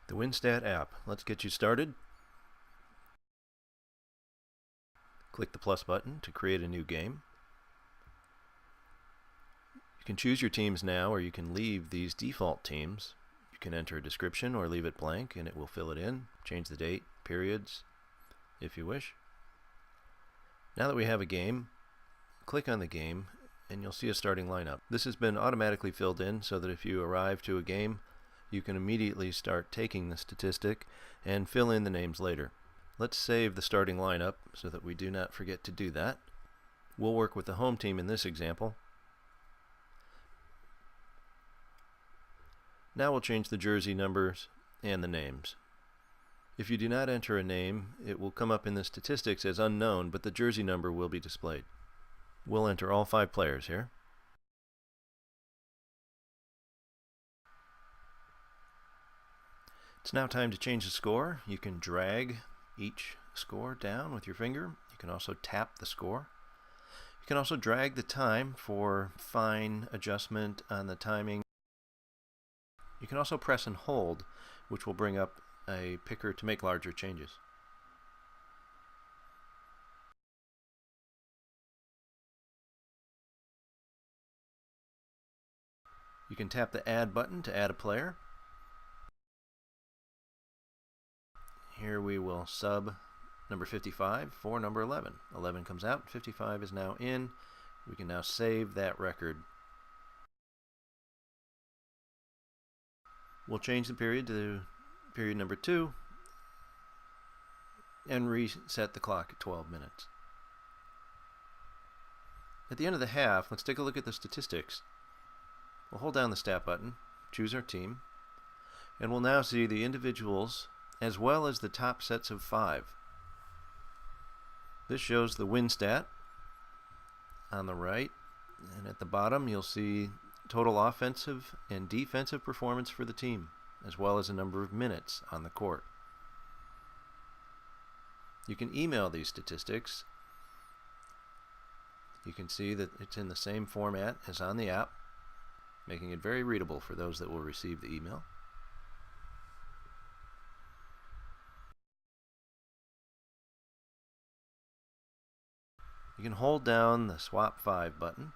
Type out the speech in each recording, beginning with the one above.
The WinStat app. Let's get you started. Click the plus button to create a new game. You can choose your teams now, or you can leave these default teams. You can enter a description or leave it blank and it will fill it in. Change the date, periods, if you wish. Now that we have a game, click on the game and you'll see a starting lineup. This has been automatically filled in so that if you arrive to a game, you can immediately start taking the statistic and fill in the names later. Let's save the starting lineup so that we do not forget to do that. We'll work with the home team in this example. Now we'll change the jersey numbers and the names. If you do not enter a name, it will come up in the statistics as unknown, but the jersey number will be displayed. We'll enter all 5 players here. It's now time to change the score. You can drag each score down with your finger. You can also tap the score. You can also drag the time for fine adjustment on the timing. You can also press and hold, which will bring up a picker to make larger changes. You can tap the Add button to add a player. Here we will sub number 55 for number 11. 11 comes out, 55 is now in. We can now save that record. We'll change the period to period number 2 and reset the clock at 12 minutes. At the end of the half, let's take a look at the statistics. We'll hold down the stat button, choose our team, and we'll now see the individuals as well as the top sets of 5. This shows the WinStat on the right, and at the bottom you'll see total offensive and defensive performance for the team, as well as a number of minutes on the court. You can email these statistics. You can see that it's in the same format as on the app, making it very readable for those that will receive the email. You can hold down the Swap 5 button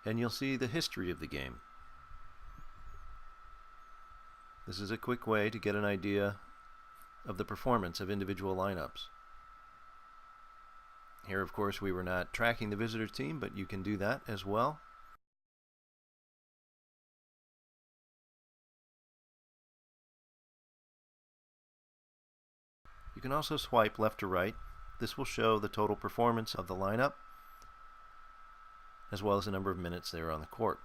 and you'll see the history of the game. This is a quick way to get an idea of the performance of individual lineups. Here, of course, we were not tracking the visitor team, but you can do that as well. You can also swipe left to right. This will show the total performance of the lineup, as well as the number of minutes they are on the court.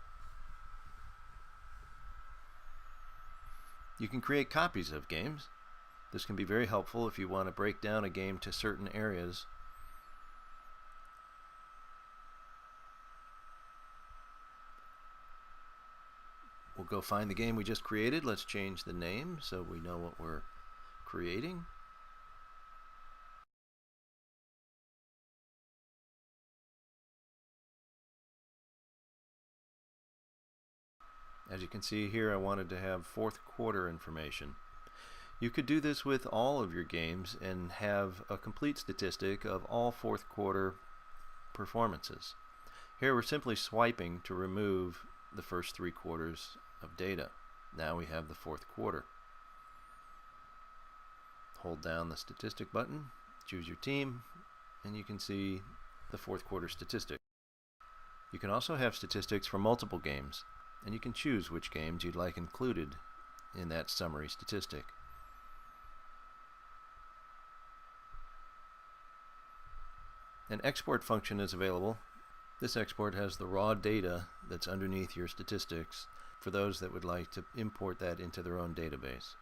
You can create copies of games. This can be very helpful if you want to break down a game to certain areas. We'll go find the game we just created. Let's change the name so we know what we're creating. As you can see here, I wanted to have fourth quarter information. You could do this with all of your games and have a complete statistic of all fourth quarter performances. Here we're simply swiping to remove the first 3 quarters of data. Now we have the fourth quarter. Hold down the statistic button, choose your team, and you can see the fourth quarter statistic. You can also have statistics for multiple games, and you can choose which games you'd like included in that summary statistic. An export function is available. This export has the raw data that's underneath your statistics for those that would like to import that into their own database.